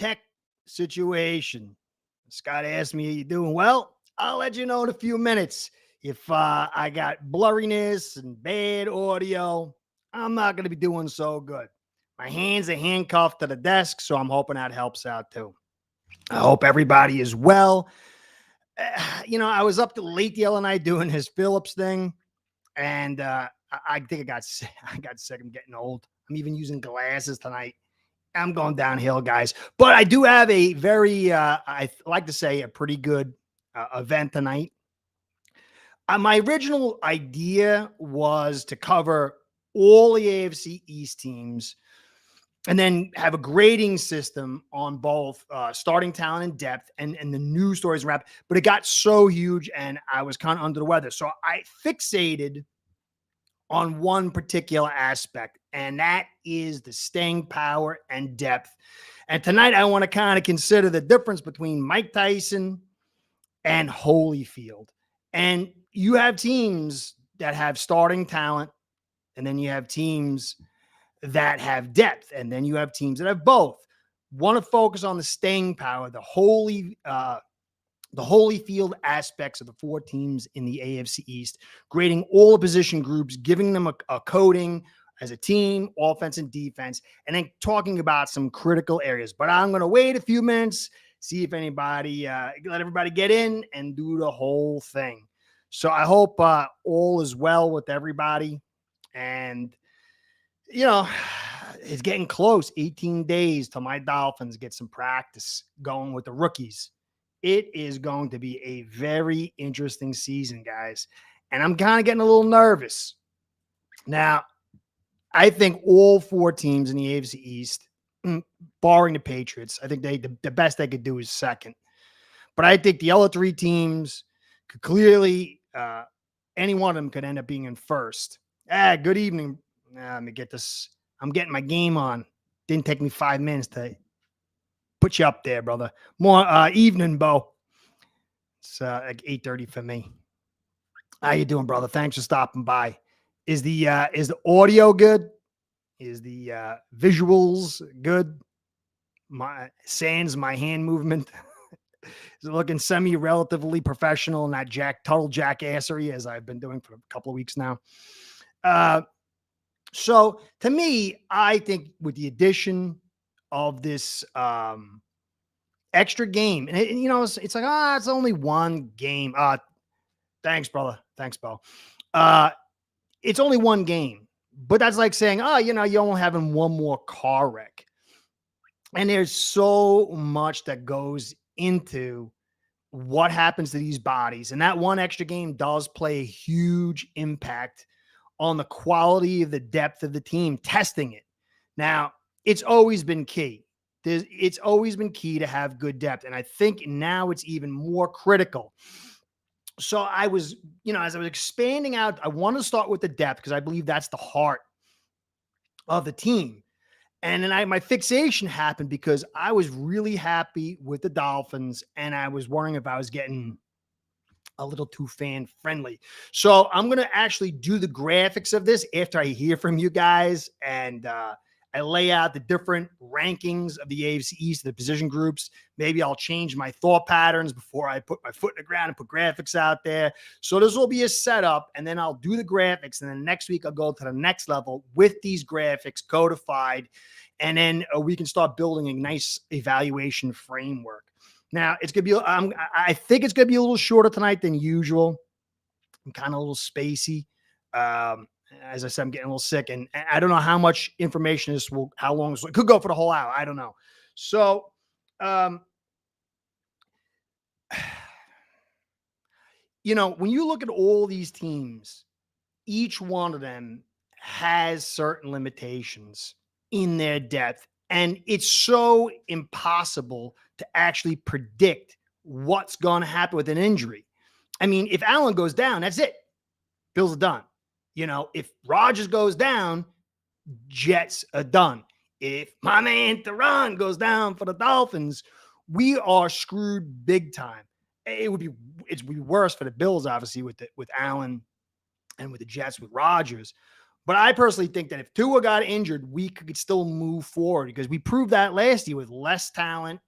tech situation. Scott asked me, are you doing well? I'll let you know in a few minutes. If I got blurriness and bad audio, I'm not going to be doing so good. My hands are handcuffed to the desk, so I'm hoping that helps out too. I hope everybody is well. I was up to late the other night doing his Phillips thing, and I think I got sick. I got sick. I'm getting old. I'm even using glasses tonight. I'm going downhill, guys. But I do have a very, I like to say, a pretty good event tonight. My original idea was to cover all the AFC East teams and then have a grading system on both starting talent and depth and the news stories wrap. But it got so huge and I was kind of under the weather. So I fixated on one particular aspect, and that is the staying power and depth. And tonight I want to kind of consider the difference between Mike Tyson and Holyfield. And you have teams that have starting talent, and then you have teams that have depth, and then you have teams that have both. Want to focus on the staying power, the Holyfield aspects of the four teams in the AFC East, grading all the position groups, giving them a coding as a team, offense and defense, and then talking about some critical areas. But I'm going to wait a few minutes, see if anybody, let everybody get in and do the whole thing. So I hope all is well with everybody. And, it's getting close. 18 days till my Dolphins get some practice going with the rookies. It is going to be a very interesting season, guys. And I'm kind of getting a little nervous. Now, I think all four teams in the AFC East, barring the Patriots, I think the best they could do is second. But I think the other three teams could clearly, any one of them could end up being in first. Good evening. Let me get this. I'm getting my game on. Didn't take me 5 minutes to put you up there, brother. More evening, Bo. It's like 8:30 for me. How you doing, brother? Thanks for stopping by. Is the audio good? Is the visuals good? My hand movement is it looking relatively professional and not total jackassery as I've been doing for a couple of weeks now. So to me, I think with the addition of this extra game, and it's like, it's only one game. Thanks, brother. Thanks, Bo. It's only one game, but that's like saying, you're only having one more car wreck. And there's so much that goes into what happens to these bodies. And that one extra game does play a huge impact on the quality of the depth of the team, testing it. Now, it's always been key. It's always been key to have good depth. And I think now it's even more critical. So I was, as I was expanding out, I want to start with the depth because I believe that's the heart of the team. And then my fixation happened because I was really happy with the Dolphins and I was wondering if I was getting a little too fan friendly. So I'm going to actually do the graphics of this after I hear from you guys. And I lay out the different rankings of the AFC East, the position groups. Maybe I'll change my thought patterns before I put my foot in the ground and put graphics out there. So this will be a setup, and then I'll do the graphics. And then next week, I'll go to the next level with these graphics codified. And then we can start building a nice evaluation framework. Now, it's going to be, I think it's going to be a little shorter tonight than usual. I'm kind of a little spacey. As I said, I'm getting a little sick, and I don't know how much information how long this will, it could go for the whole hour. I don't know. So, when you look at all these teams, each one of them has certain limitations in their depth, and it's so impossible to actually predict what's going to happen with an injury. I mean, if Allen goes down, that's it. Bills are done. If Rodgers goes down, Jets are done. If my man Theron goes down for the Dolphins, we are screwed big time. It would be worse for the Bills, obviously, with Allen and with the Jets with Rodgers. But I personally think that if Tua got injured, we could still move forward because we proved that last year with less talent.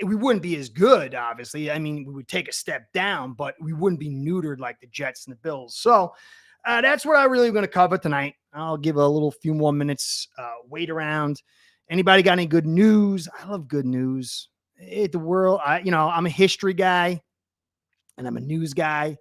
We wouldn't be as good, obviously. I mean, we would take a step down, but we wouldn't be neutered like the Jets and the Bills. So that's what I really going to cover tonight. I'll give a little few more minutes, wait around. Anybody got any good news? I love good news. The world, I'm a history guy and I'm a news guy.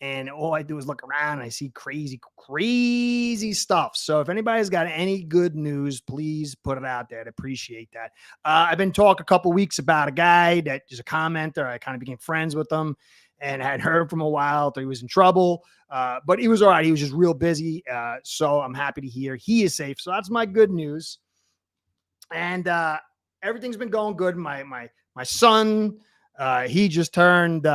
And all I do is look around and I see crazy, crazy stuff. So if anybody's got any good news, please put it out there. I'd appreciate that. I've been talking a couple weeks about a guy that is a commenter. I kind of became friends with him and had heard from a while. Thought he was in trouble, but he was all right. He was just real busy. So I'm happy to hear he is safe. So that's my good news. And everything's been going good. My son, he just turned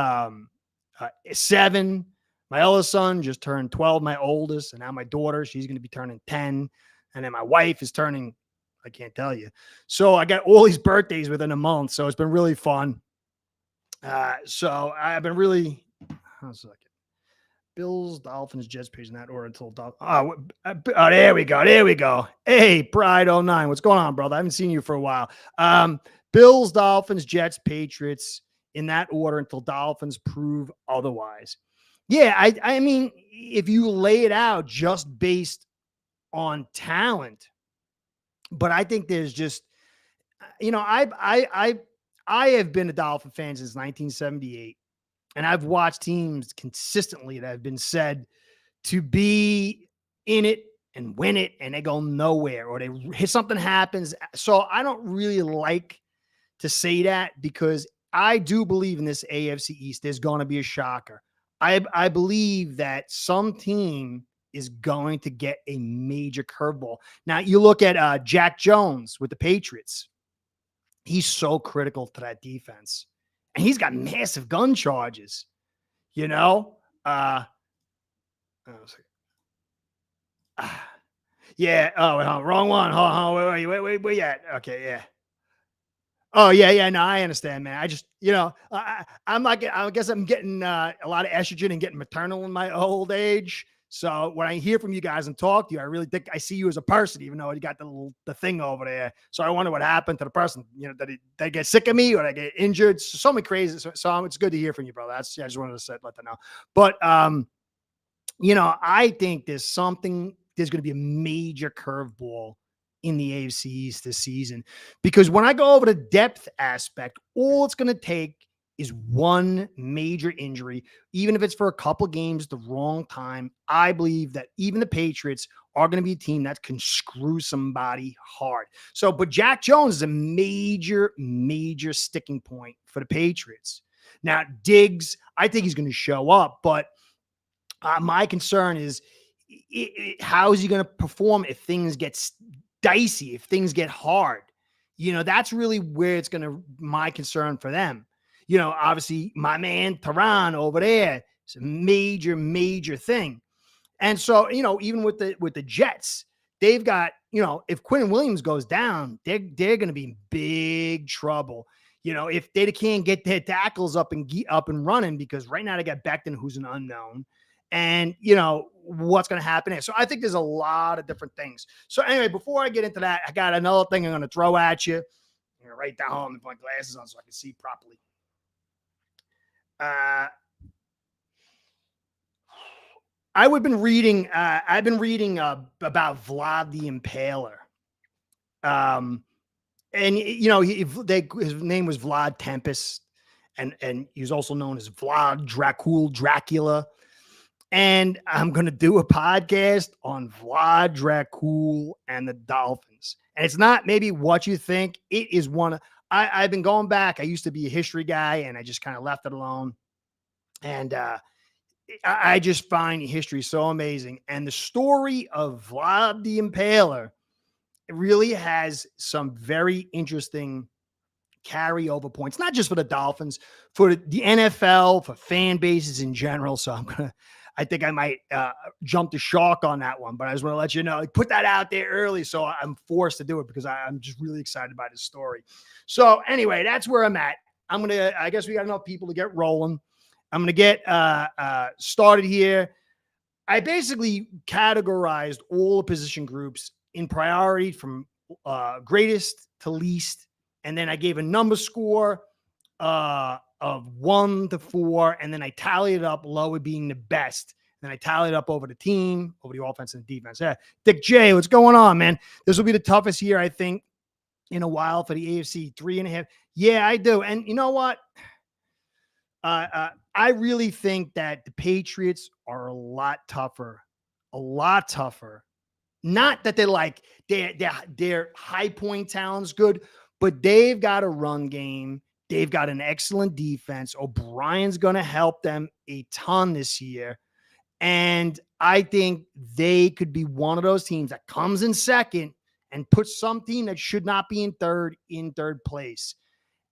7. My eldest son just turned 12, my oldest, and now my daughter, she's going to be turning 10. And then my wife is turning, I can't tell you. So I got all these birthdays within a month. So it's been really fun. So I've been really, Bills, Dolphins, Jets page in that order until oh, there we go. There we go. Hey, Pride09. What's going on, brother? I haven't seen you for a while. Bills, Dolphins, Jets, Patriots in that order until Dolphins prove otherwise. Yeah, I mean, if you lay it out just based on talent, but I think there's just, I have been a Dolphin fan since 1978, and I've watched teams consistently that have been said to be in it and win it, and they go nowhere, or something happens. So I don't really like to say that because I do believe in this AFC East. There's going to be a shocker. I believe that some team is going to get a major curveball. Now, you look at Jack Jones with the Patriots. He's so critical to that defense. And he's got massive gun charges, yeah. Oh, wrong one. Wait, where you at? Okay, yeah. Oh, yeah. No, I understand, man. I just, I'm like, I guess I'm getting a lot of estrogen and getting maternal in my old age. So when I hear from you guys and talk to you, I really think I see you as a person, even though you got the thing over there. So I wonder what happened to the person. Did they get sick of me or did I get injured? So many crazy. So it's good to hear from you, brother. I just wanted to let that know. But I think there's going to be a major curveball in the AFC East this season, because when I go over the depth aspect, all it's going to take is one major injury, even if it's for a couple games, the wrong time. I believe that even the Patriots are going to be a team that can screw somebody hard. So, but Jack Jones is a major, major sticking point for the Patriots. Now, Diggs, I think he's going to show up, but my concern is how is he going to perform if things get dicey, if things get hard? That's really where it's going to, my concern for them. Obviously my man Tehran over there is a major, major thing. And so, even with the Jets, they've got, if Quinn Williams goes down, they're going to be in big trouble. If they can't get their tackles up and running, because right now they got Becton, who's an unknown. And, what's going to happen there. So I think there's a lot of different things. So anyway, before I get into that, I got another thing I'm going to throw at you. I'm going to write down and put my glasses on so I can see properly. I've been reading about Vlad the Impaler. And his name was Vlad Tempest, and he was also known as Vlad Dracula. And I'm going to do a podcast on Vlad Dracul and the Dolphins. And it's not maybe what you think. It is I've been going back. I used to be a history guy, and I just kind of left it alone. And I just find history so amazing. And the story of Vlad the Impaler really has some very interesting carryover points, not just for the Dolphins, for the NFL, for fan bases in general. So I think I might jump the shark on that one, but I just want to let you know, put that out there early. So I'm forced to do it because I'm just really excited about his story. So anyway, that's where I'm at. I guess we got enough people to get rolling. I'm going to get started here. I basically categorized all the position groups in priority from greatest to least. And then I gave a number score of 1 to 4. And then I tallied it up, lower being the best. Then I tallied up over the team, over the offense and defense. Yeah. Dick J, what's going on, man? This will be the toughest year, I think, in a while for the AFC. 3.5. Yeah, I do. And you know what? I really think that the Patriots are a lot tougher. Not that they're like their high point talent's good, but they've got a run game. They've got an excellent defense. O'Brien's going to help them a ton this year. And I think they could be one of those teams that comes in second and puts some team that should not be in third place.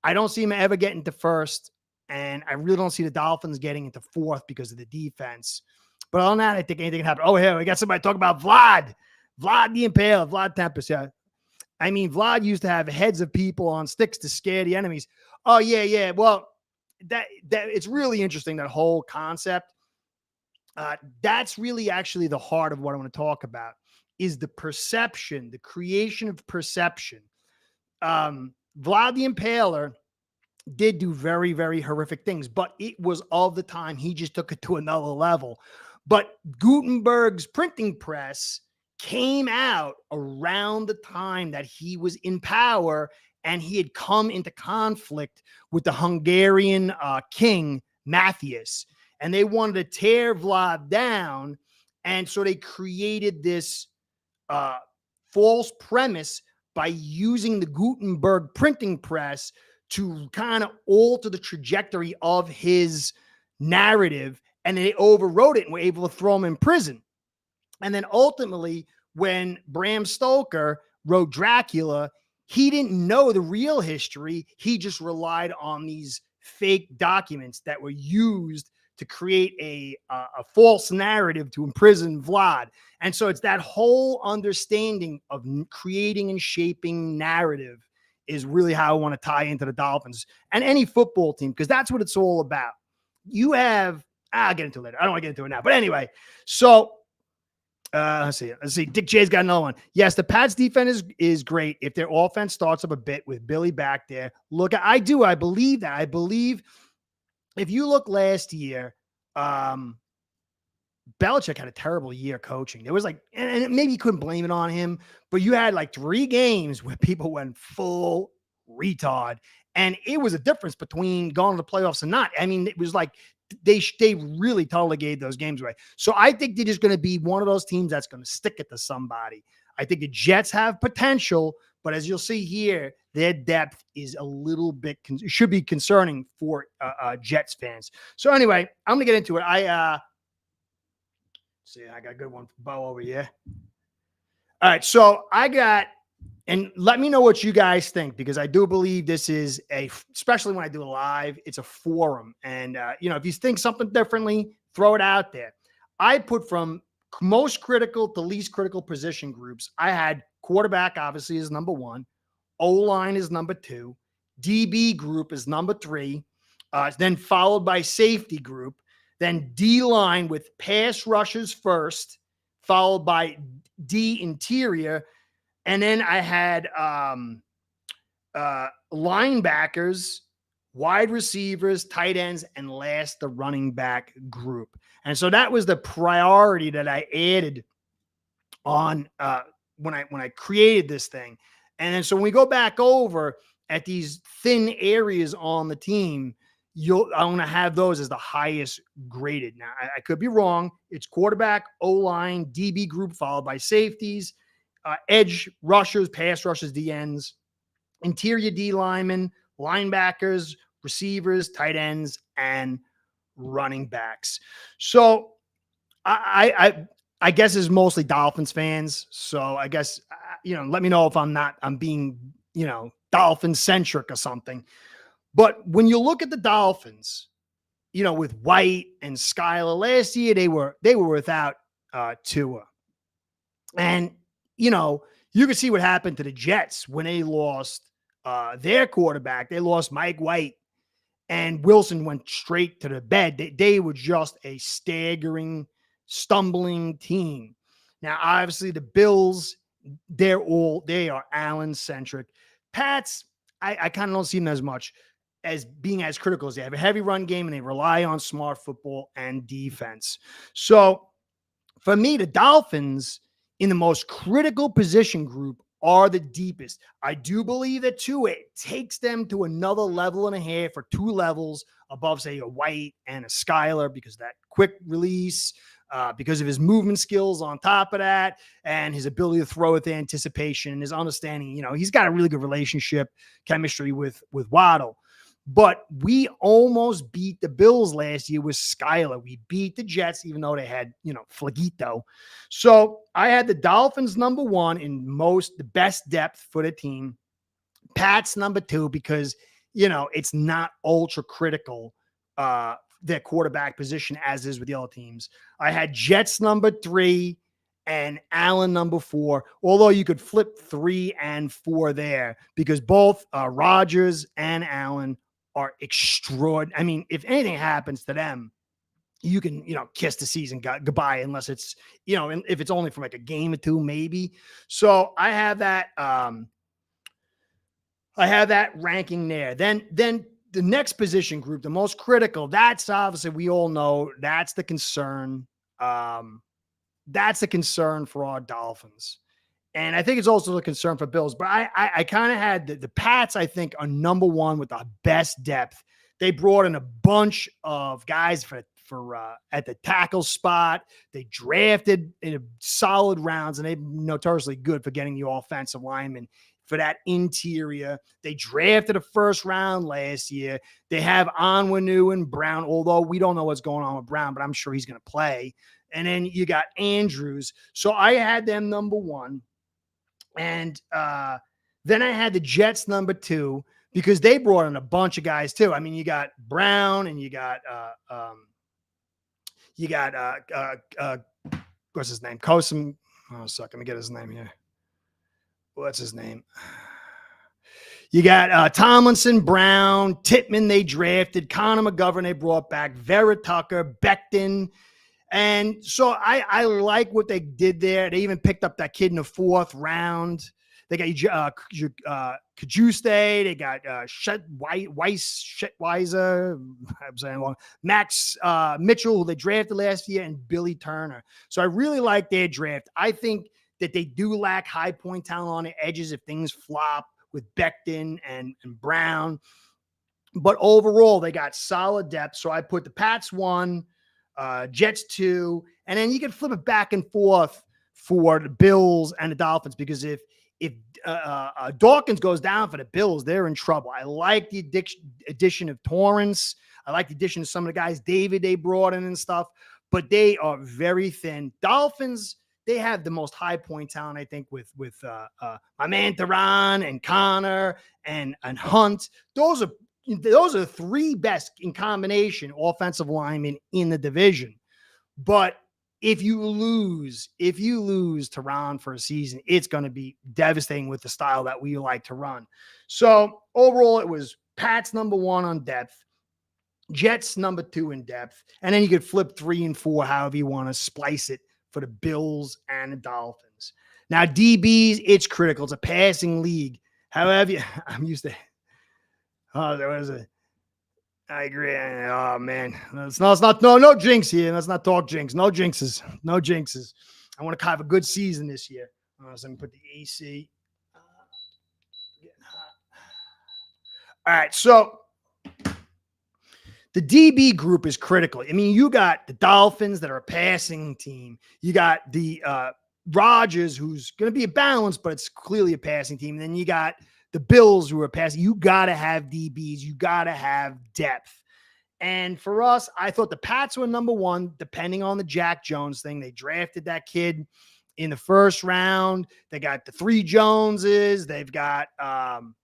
I don't see them ever getting to first. And I really don't see the Dolphins getting into fourth because of the defense. But other than that, I think anything can happen. Oh, here, we got somebody talking about Vlad the Impaler, Vlad Tempest. Yeah. I mean, Vlad used to have heads of people on sticks to scare the enemies. Oh, yeah. Well, that it's really interesting, that whole concept. That's really actually the heart of what I want to talk about, is the perception, the creation of perception. Vlad the Impaler did do very, very horrific things, but it was all the time. He just took it to another level. But Gutenberg's printing press came out around the time that he was in power, and he had come into conflict with the Hungarian king, Matthias. And they wanted to tear Vlad down. And so they created this false premise by using the Gutenberg printing press to kind of alter the trajectory of his narrative. And they overwrote it and were able to throw him in prison. And then ultimately, when Bram Stoker wrote Dracula, he didn't know the real history. He just relied on these fake documents that were used to create a false narrative to imprison Vlad. And so it's that whole understanding of creating and shaping narrative is really how I want to tie into the Dolphins and any football team, because that's what it's all about. You have, I'll get into it later. I don't want to get into it now. But anyway, so let's see. Dick J's got another one. Yes, the Pats defense is great if their offense starts up a bit with Billy back there. Look, I believe that. I believe if you look last year, Belichick had a terrible year coaching. There was like, and maybe you couldn't blame it on him, but you had like 3 games where people went full retard, and it was a difference between going to the playoffs and not. I mean, it was like they really totally gave those games away. So I think they're just going to be one of those teams that's going to stick it to somebody. I think the Jets have potential, but as you'll see here, their depth is a little bit should be concerning for Jets fans. So anyway, I'm going to get into it. See, I got a good one for Bo over here. All right, so and let me know what you guys think, because I do believe this is especially when I do a live, it's a forum. And, if you think something differently, throw it out there. I put from most critical to least critical position groups. I had quarterback, obviously, is number 1. O-line is number 2. DB group is number 3. Then followed by safety group. Then D-line with pass rushers first, followed by D interior. And then I had linebackers, wide receivers, tight ends, and last, the running back group. And so that was the priority that I added on when I created this thing. And then so when we go back over at these thin areas on the team, I'm going to have those as the highest graded. Now, I could be wrong. It's quarterback, O-line, DB group, followed by safeties, edge rushers, pass rushers, DNs, interior D linemen, linebackers, receivers, tight ends, and running backs. So I guess it's mostly Dolphins fans. So I guess, let me know if I'm being, Dolphin centric or something. But when you look at the Dolphins, with White and Skyler last year, they were without Tua. And, you can see what happened to the Jets when they lost their quarterback. They lost Mike White, and Wilson went straight to the bed. They were just a staggering stumbling team. Now, obviously, the Bills, they are Allen centric. Pats, I kind of don't see them as much as being as critical as they have a heavy run game and they rely on smart football and defense. So for me, the Dolphins in the most critical position group are the deepest. I do believe that Tua takes them to another level and a half or 2 levels above, say, a White and a Skyler because of that quick release, because of his movement skills on top of that, and his ability to throw with anticipation and his understanding. He's got a really good relationship chemistry with Waddle. But we almost beat the Bills last year with Skyler. We beat the Jets, even though they had, Flagito. So I had the Dolphins number 1 in the best depth for the team. Pats number 2 because, it's not ultra critical, their quarterback position as is with the other teams. I had Jets number 3 and Allen number 4, although you could flip 3 and 4 there because both Rodgers and Allen are extraordinary. I mean, if anything happens to them, you can, kiss the season goodbye, unless it's, if it's only for like a game or 2, maybe. So I have that ranking there. Then the next position group, the most critical, that's obviously, we all know that's the concern. That's a concern for our Dolphins. And I think it's also a concern for Bills, but I kind of had the Pats, I think, are number 1 with the best depth. They brought in a bunch of guys for at the tackle spot. They drafted in solid rounds, and they're notoriously good for getting the offensive linemen for that interior. They drafted a first round last year. They have Onwenu and Brown, although we don't know what's going on with Brown, but I'm sure he's going to play. And then you got Andrews. So I had them number 1. And then I had the Jets number 2 because they brought in a bunch of guys too. I mean, you got Brown and you got what's his name? Kosum. Oh, suck. Let me get his name here. What's his name? You got Tomlinson, Brown, Tittman. They drafted Connor McGovern. They brought back Vera Tucker, Becton. And so I like what they did there. They even picked up that kid in the 4th round. They got Kajuste. They got Weisser. I'm saying wrong. Max Mitchell, who they drafted last year, and Billy Turner. So I really like their draft. I think that they do lack high point talent on the edges if things flop with Becton and Brown. But overall, they got solid depth. So I put the Pats 1, Jets 2, and then you can flip it back and forth for the Bills and the Dolphins, because if Dawkins goes down for the Bills, they're in trouble. I like the addition of Torrance. I like the addition of some of the guys, David, they brought in and stuff, but they are very thin. Dolphins, they have the most high point talent, I think, with my man Theron and Connor and Hunt. Those are 3 best in combination offensive linemen in the division. But if you lose Tehran for a season, it's going to be devastating with the style that we like to run. So overall, it was Pats number 1 on depth, Jets number 2 in depth, and then you could flip 3 and 4, however you want to splice it, for the Bills and the Dolphins. Now, DBs, it's critical. It's a passing league. However, I'm used to. Oh, there was a. I agree. Oh man, it's not no jinx here. Let's not talk jinx. No jinxes. No jinxes. I want to have a good season this year. So I'm gonna put the AC. Getting hot. All right, so the DB group is critical. I mean, you got the Dolphins that are a passing team. You got the Rodgers, who's going to be a balance, but it's clearly a passing team. And then you got the Bills, who are passing. You got to have DBs. You got to have depth. And for us, I thought the Pats were number 1, depending on the Jack Jones thing. They drafted that kid in the 1st round. They got the 3 Joneses. They've got, hold on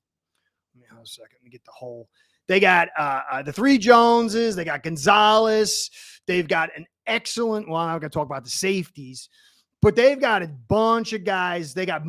a second. Let me get the whole. They got the 3 Joneses. They got Gonzalez. They've got an excellent, well, I'm not going to talk about the safeties, but they've got a bunch of guys. They got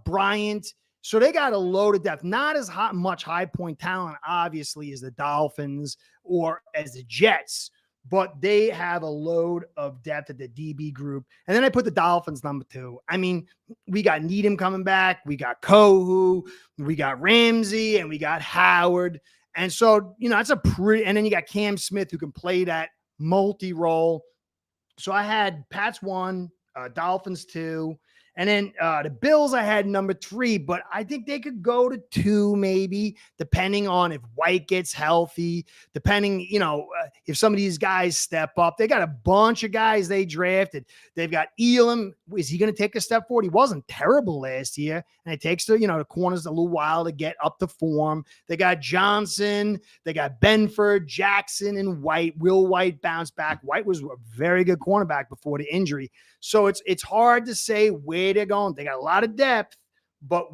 Bryant. So they got a load of depth. Not as much high point talent, obviously, as the Dolphins or as the Jets, but they have a load of depth at the DB group. And then I put the Dolphins number 2. I mean, we got Needham coming back. We got Kohu. We got Ramsey, and we got Howard. And so, that's a pretty, and then you got Cam Smith who can play that multi-role. So I had Pats 1, Dolphins 2, and then the Bills I had number 3, but I think they could go to 2 maybe, depending on if White gets healthy, depending, if some of these guys step up. They got a bunch of guys they drafted. They've got Elam. Is he going to take a step forward? He wasn't terrible last year, and it takes the corners a little while to get up to form. They got Johnson. They got Benford, Jackson, and White. Will White bounce back? White was a very good cornerback before the injury. So it's hard to say where they're going. They got a lot of depth, but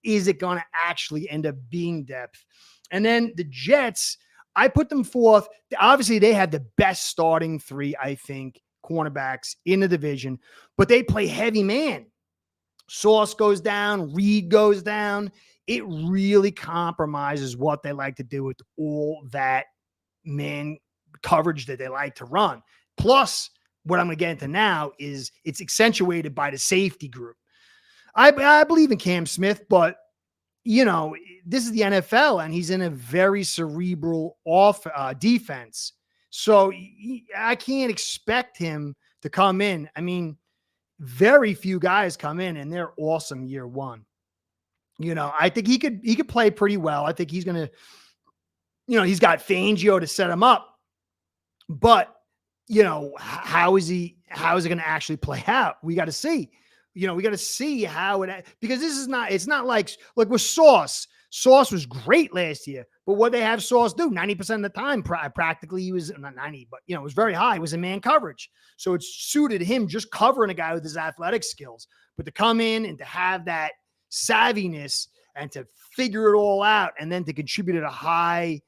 is it going to actually end up being depth? And then the Jets, I put them 4th. Obviously, they had the best starting 3, I think, cornerbacks in the division, but they play heavy man. Sauce goes down, Reed goes down. It really compromises what they like to do with all that man coverage that they like to run. Plus, what I'm going to get into now is it's accentuated by the safety group. I believe in Cam Smith, but this is the NFL, and he's in a very cerebral defense. So I can't expect him to come in. I mean, very few guys come in and they're awesome year 1. I think he could play pretty well. I think he's going to, he's got Fangio to set him up, but how is it going to actually play out? We got to see. We got to see how because it's not like with Sauce. Sauce was great last year, but what they have Sauce do 90% of the time, practically he was not 90, but it was very high. It was in man coverage. So it suited him just covering a guy with his athletic skills, but to come in and to have that savviness and to figure it all out and then to contribute at a high,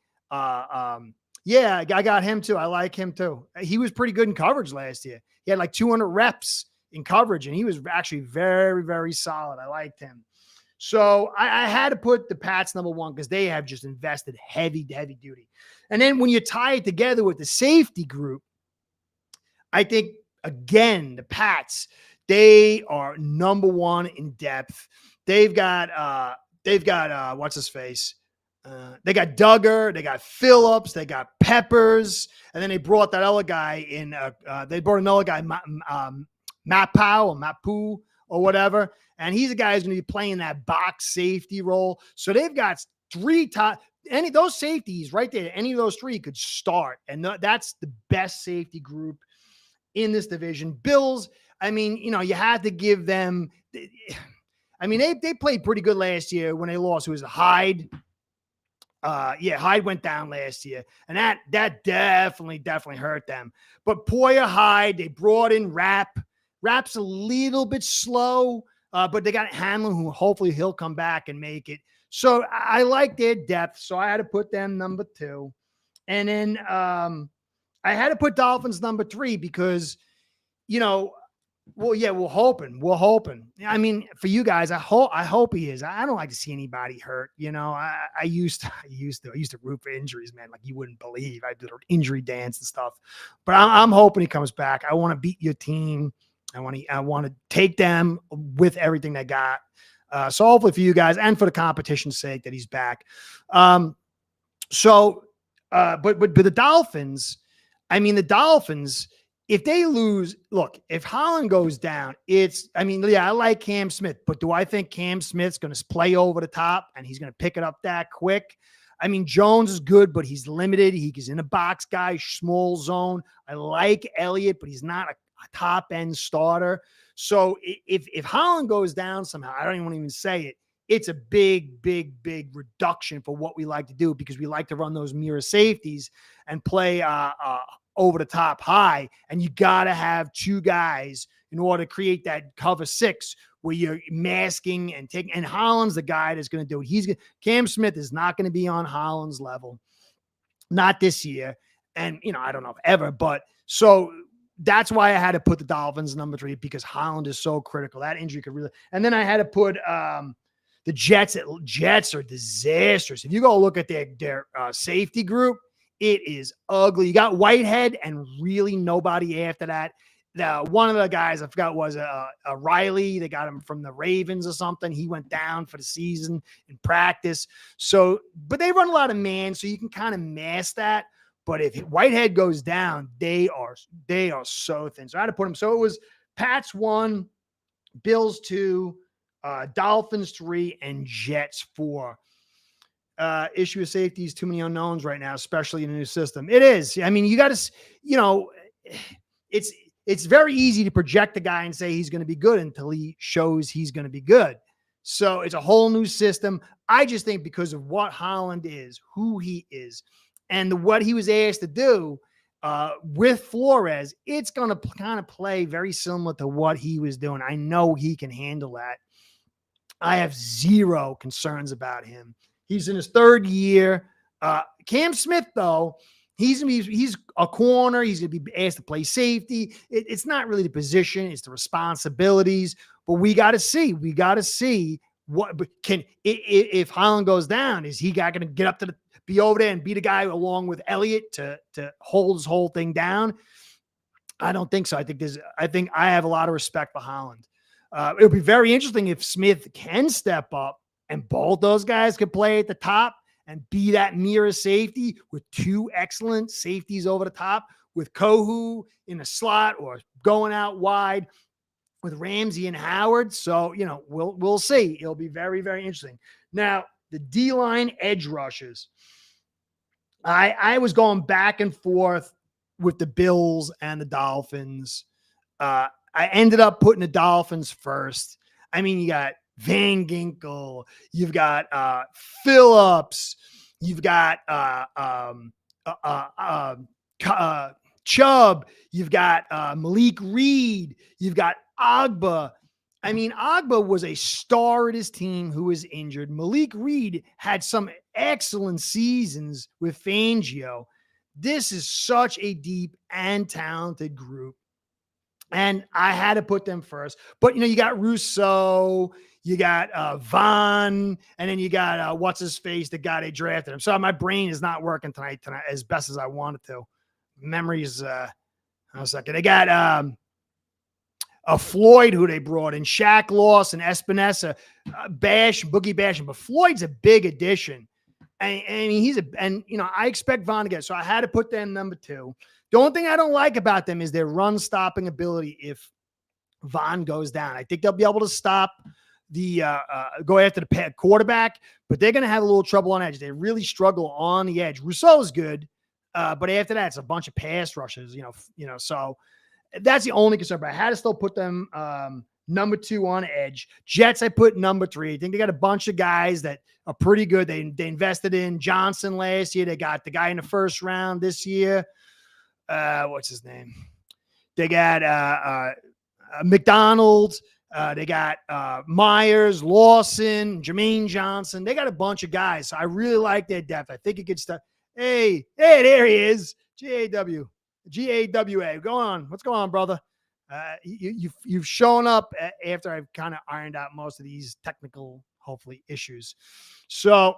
yeah, I got him too. I like him too. He was pretty good in coverage last year. He had like 200 reps in coverage, and he was actually very, very solid. I liked him. So I had to put the Pats number 1 because they have just invested heavy duty. And then when you tie it together with the safety group, I think, again, the Pats, they are number 1 in depth. They've got what's his face? They got Duggar, they got Phillips, they got Peppers, and then they brought that other guy in. They brought another guy, Mapu or whatever, and he's a guy who's going to be playing that box safety role. So they've got 3 top. Any of those safeties right there, any of those 3 could start, and that's the best safety group in this division. Bills, I mean, you have to give them. I mean, they played pretty good last year when they lost. It was Hyde. Hyde went down last year, and that definitely hurt them. But Poyer, Hyde, they brought in Rapp. Rapp's a little bit slow, but they got Hanlon, who hopefully he'll come back and make it. So I like their depth, so I had to put them number 2. And then I had to put Dolphins number 3 because, we're hoping. I mean, for you guys, I hope he is. I don't like to see anybody hurt. I used to root for injuries, man. Like you wouldn't believe. I did an injury dance and stuff, but I'm hoping he comes back. I want to beat your team. I want to take them with everything they got. So hopefully for you guys and for the competition's sake that he's back. But the Dolphins, if they lose, look, if Holland goes down, I like Cam Smith, but do I think Cam Smith's going to play over the top and he's going to pick it up that quick? I mean, Jones is good, but he's limited. He's in a box guy, small zone. I like Elliott, but he's not a top end starter. So if Holland goes down somehow, I don't even want to even say it. It's a big reduction for what we like to do because we like to run those mirror safeties and play over the top high. And you got to have 2 guys in order to create that cover 6 where you're masking and taking. And Holland's the guy that's going to do it. Cam Smith is not going to be on Holland's level, not this year. And, I don't know if ever, but so that's why I had to put the Dolphins number 3 because Holland is so critical. That injury could really, and then I had to put the Jets. Jets are disastrous. If you go look at their safety group, It is ugly. You got Whitehead and really nobody after that. One of the guys I forgot was a Riley. They got him from the Ravens or something. He went down for the season in practice. So, but they run a lot of man, so you can kind of mask that. But if Whitehead goes down, they are so thin. So I had to put him. So it was Pats 1, Bills 2, Dolphins 3, and Jets 4. Issue of safeties, too many unknowns right now, especially in a new system. It is. I mean, you got to, it's very easy to project a guy and say he's going to be good until he shows he's going to be good. So it's a whole new system. I just think because of what Holland is, who he is, and what he was asked to do with Flores, it's going to kind of play very similar to what he was doing. I know he can handle that. I have zero concerns about him. He's in his third year. Cam Smith, though, he's a corner. He's going to be asked to play safety. It's not really the position. It's the responsibilities. But we got to see. We got to see what can if Holland goes down, is he going to get up to be over there and be the guy along with Elliott to hold his whole thing down? I don't think so. I think I have a lot of respect for Holland. It'll be very interesting if Smith can step up and both those guys could play at the top and be that mirror safety with two excellent safeties over the top, with Kohu in the slot or going out wide with Ramsey and Howard. So, we'll see. It'll be very, very interesting. Now, the D-line edge rushers. I was going back and forth with the Bills and the Dolphins. I ended up putting the Dolphins first. I mean, you got Van Ginkel, you've got Phillips, you've got Chubb, you've got Malik Reed, you've got Agba. I mean, Agba was a star at his team who was injured. Malik Reed had some excellent seasons with Fangio. This is such a deep and talented group. And I had to put them first. But, you got Rousseau, you got Vaughn, and then you got what's-his-face, the guy they drafted him. So my brain is not working tonight as best as I wanted to. Memories, a second. They got a Floyd who they brought in, Shaq Lawson, Espinosa, Boogie Basham. But Floyd's a big addition. And I expect Vaughn to get it. So I had to put them number 2. The only thing I don't like about them is their run-stopping ability if Vaughn goes down. I think they'll be able to stop go after the quarterback, but they're going to have a little trouble on edge. They really struggle on the edge. Rousseau's good, but after that, it's a bunch of pass rushes, so that's the only concern. But I had to still put them number 2 on edge. Jets, I put number 3. I think they got a bunch of guys that are pretty good. They invested in Johnson last year. They got the guy in the first round this year. What's his name? They got McDonald. They got Myers, Lawson, Jermaine Johnson. They got a bunch of guys. So I really like their depth. I think it gets to, hey, there he is. G-A-W-A. Go on. What's going on, brother? You've shown up after I've kind of ironed out most of these technical, hopefully, issues. So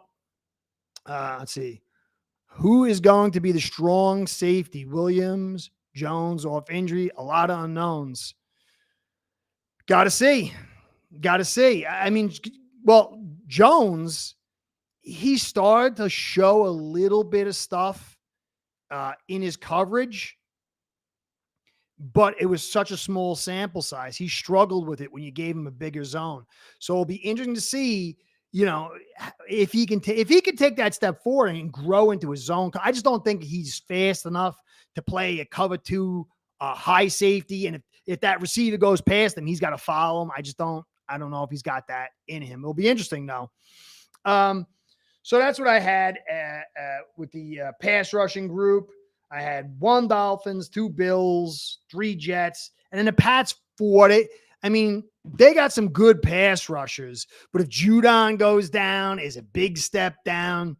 let's see. Who is going to be the strong safety? Williams, Jones, off injury, a lot of unknowns. Got to see. I mean, well, Jones, he started to show a little bit of stuff in his coverage, but it was such a small sample size. He struggled with it when you gave him a bigger zone. So it'll be interesting to see, if he can take that step forward and grow into his zone. I just don't think he's fast enough to play a cover 2 high safety. And if that receiver goes past him, he's got to follow him. I don't know if he's got that in him. It'll be interesting though. So that's what I had with the pass rushing group. I had 1 Dolphins, 2 Bills, 3 Jets, and then the Pats 4. I mean, they got some good pass rushers, but if Judon goes down, is a big step down.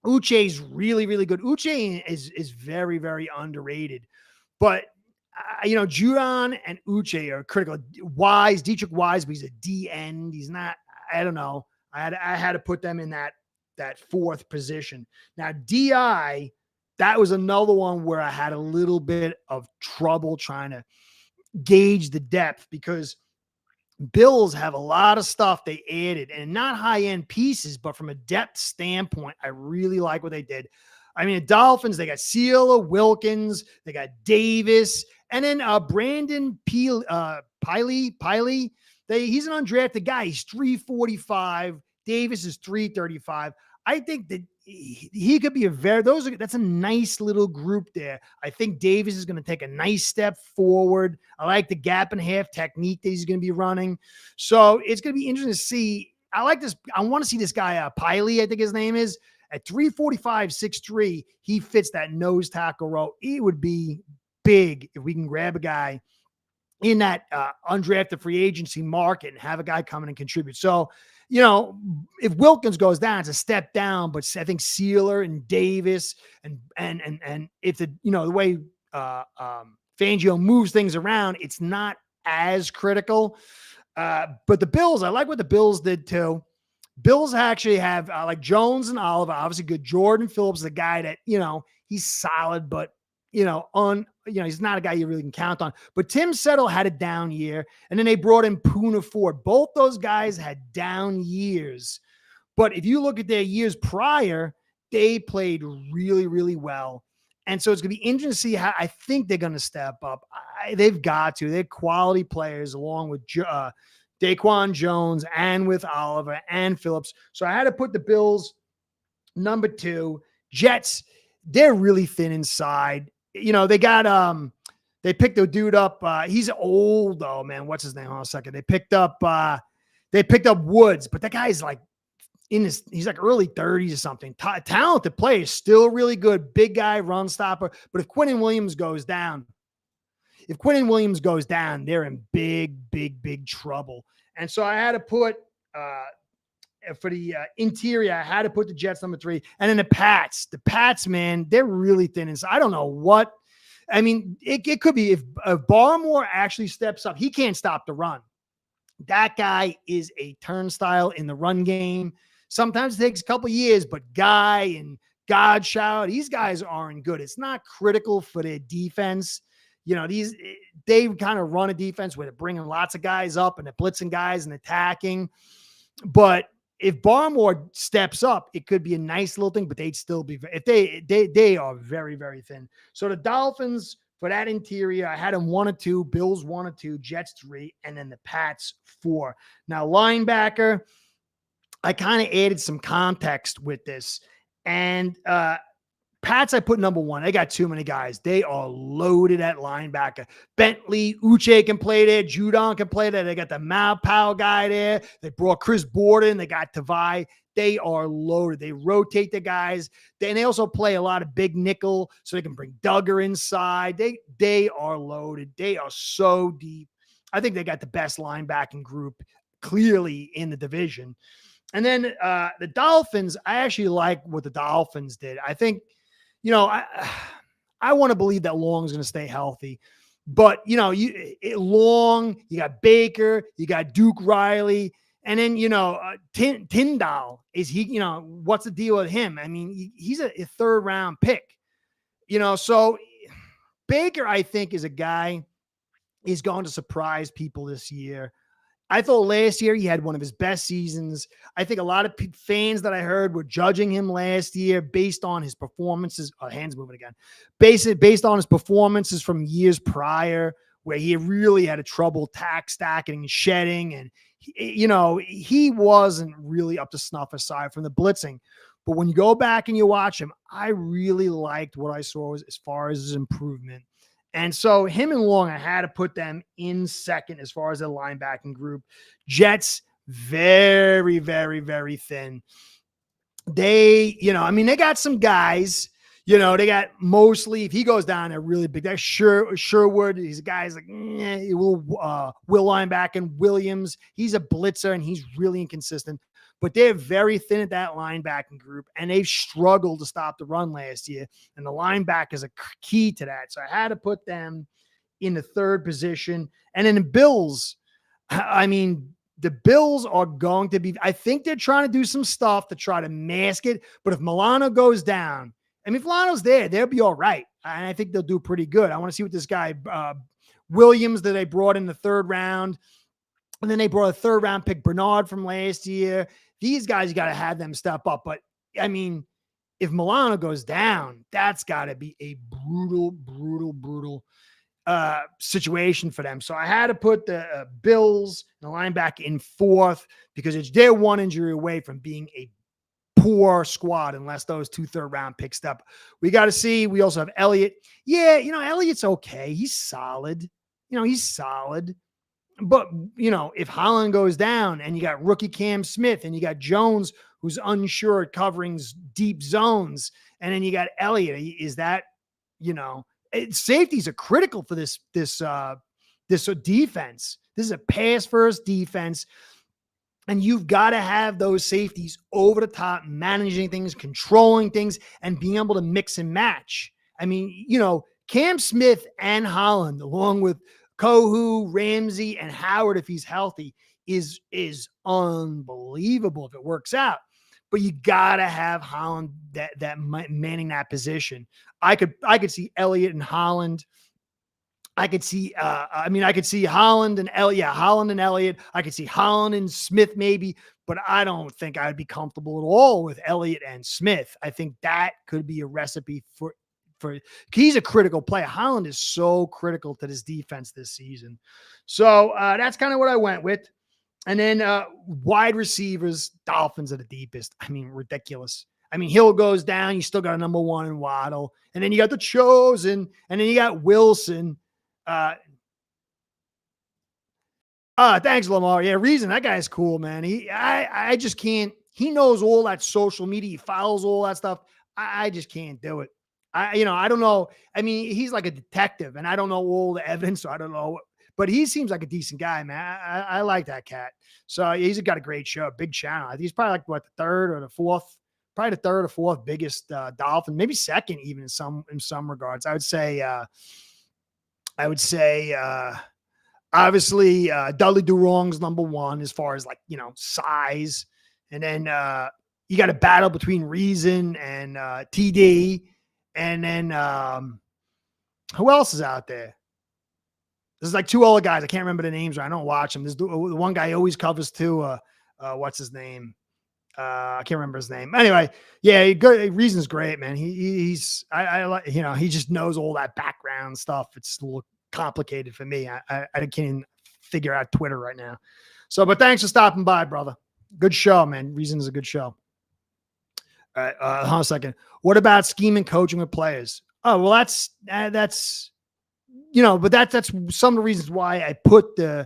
Uche's really, really good. Uche is very, very underrated, but Judon and Uche are critical. Dietrich Wise, but he's a D end. He's not. I don't know. I had to put them in that 4th position. Now, DI, that was another one where I had a little bit of trouble trying to gauge the depth because Bills have a lot of stuff they added and not high end pieces, but from a depth standpoint, I really like what they did. I mean, the Dolphins, they got Sealer, Wilkins, they got Davis, and then Brandon Piley. He's an undrafted guy. He's 345. Davis is 335. I think that he could be that's a nice little group there. I think Davis is going to take a nice step forward. I like the gap and a half technique that he's going to be running. So it's going to be interesting to see. I like this. I want to see this guy, Piley, I think his name is, at 345, 6'3". He fits that nose tackle role. It would be big if we can grab a guy in that undrafted free agency market and have a guy come in and contribute. So, if Wilkins goes down, it's a step down, but I think Sealer and Davis and if the way Fangio moves things around, it's not as critical. But the Bills, I like what the Bills did too. Bills actually have like Jones and Oliver, obviously good. Jordan Phillips, the guy that, he's solid, but he's not a guy you really can count on. But Tim Settle had a down year, and then they brought in Poona Ford. Both those guys had down years. But if you look at their years prior, they played really, really well. And so it's going to be interesting to see how I think they're going to step up. They've got to. They're quality players along with Daquan Jones and with Oliver and Phillips. So I had to put the Bills number 2. Jets, they're really thin inside. They got they picked a dude up. He's old though, man. What's his name? Hold on a second. They picked up Woods, but that guy's like he's like early 30s or something. Talented player, still really good. Big guy, run stopper. But if Quinnen Williams goes down, they're in big, big, big trouble. And so I had to put for the interior, I had to put the Jets number 3. And then the Pats, man, they're really thin. And so I don't know what, I mean, it could be if Barmore actually steps up, he can't stop the run. That guy is a turnstile in the run game. Sometimes it takes a couple years, but Guy and Godchild, these guys aren't good. It's not critical for their defense. They kind of run a defense where they're bringing lots of guys up and they're blitzing guys and attacking. But if Barmore steps up, it could be a nice little thing, but they'd still be, if they are very, very thin. So the Dolphins, for that interior, I had them 1 or 2, Bills 1 or 2, Jets 3, and then the Pats 4. Now, linebacker, I kind of added some context with this. And Pats, I put number 1. They got too many guys. They are loaded at linebacker. Bentley, Uche can play there. Judon can play there. They got the Malpow guy there. They brought Chris Borden. They got Tavai. They are loaded. They rotate the guys. And they also play a lot of big nickel, so they can bring Duggar inside. They are loaded. They are so deep. I think they got the best linebacking group clearly in the division. And then the Dolphins, I actually like what the Dolphins did. I think, I want to believe that Long's going to stay healthy. But, Long, you got Baker, you got Duke Riley, and then, Tyndall, is he, what's the deal with him? I mean, he's a 3rd round pick, so Baker, I think, is a guy is going to surprise people this year. I thought last year he had one of his best seasons. I think a lot of fans that I heard were judging him last year based on his performances. Hands moving again. Based on his performances from years prior, where he really had a trouble stacking and shedding. And, he wasn't really up to snuff aside from the blitzing. But when you go back and you watch him, I really liked what I saw as far as his improvement. And so him and Long, I had to put them in second as far as the linebacking group. Jets, very, very, very thin. They got some guys, they got mostly, if he goes down, they're really big. That's Sherwood. These guys like Will linebacking. Williams, he's a blitzer and he's really inconsistent. But they're very thin at that linebacking group, and they've struggled to stop the run last year. And the linebackers are key to that. So I had to put them in the 3rd position. And then the Bills, I mean, the Bills are going to be, I think they're trying to do some stuff to try to mask it. But if Milano goes down, I mean, if Lano's there, they'll be all right. And I think they'll do pretty good. I want to see what this guy, Williams, that they brought in the third round. And then they brought a third round pick, Bernard, from last year. These guys, you got to have them step up. But I mean, if Milano goes down, that's got to be a brutal situation for them. So I had to put the Bills and the linebacker in fourth because they're one injury away from being a poor squad unless those 2 third-round picks step. We got to see. We also have Elliott. Yeah, Elliott's okay. He's solid. He's solid. But, if Holland goes down and you got rookie Cam Smith and you got Jones, who's unsure at covering deep zones, and then you got Elliott, is that, safeties are critical for this defense. This is a pass first defense. And you've got to have those safeties over the top, managing things, controlling things, and being able to mix and match. I mean, Cam Smith and Holland, along with Kohu, Ramsey, and Howard, if he's healthy, is unbelievable if it works out. But you got to have Holland that manning that position. I could see Elliott and Holland. I could see, I could see Holland and Elliott. Yeah, Holland and Elliott. I could see Holland and Smith maybe, but I don't think I'd be comfortable at all with Elliott and Smith. I think that could be a recipe for he's a critical player. Holland is so critical to this defense this season. So that's kind of what I went with. And then wide receivers, Dolphins are the deepest. I mean, ridiculous. I mean, Hill goes down. You still got a number 1 in Waddle. And then you got the Chosen. And then you got Wilson. Thanks, Lamar. Yeah, Reason, that guy's cool, man. I just can't. He knows all that social media. He follows all that stuff. I just can't do it. I don't know. I mean, he's like a detective, and I don't know all the evidence, so I don't know. But he seems like a decent guy, man. I like that cat. So he's got a great show, big channel. I think he's probably like the third or the fourth biggest Dolphin, maybe second even in some regards. I would say obviously Dudley Durong's number 1 as far as size, and then you got a battle between Reason and TD, and then who else is out there? There's like 2 other guys. I can't remember the names. I don't watch them. There's the one guy always covers too. What's his name? I can't remember his name. Anyway, yeah, good. Reason's great, man. He's he just knows all that background stuff. It's a little complicated for me. I can't even figure out Twitter right now. So, but thanks for stopping by, brother. Good show, man. Reason's a good show. All right, hold on a second. What about scheming coaching with players? Oh, well, that's but that's some of the reasons why I put I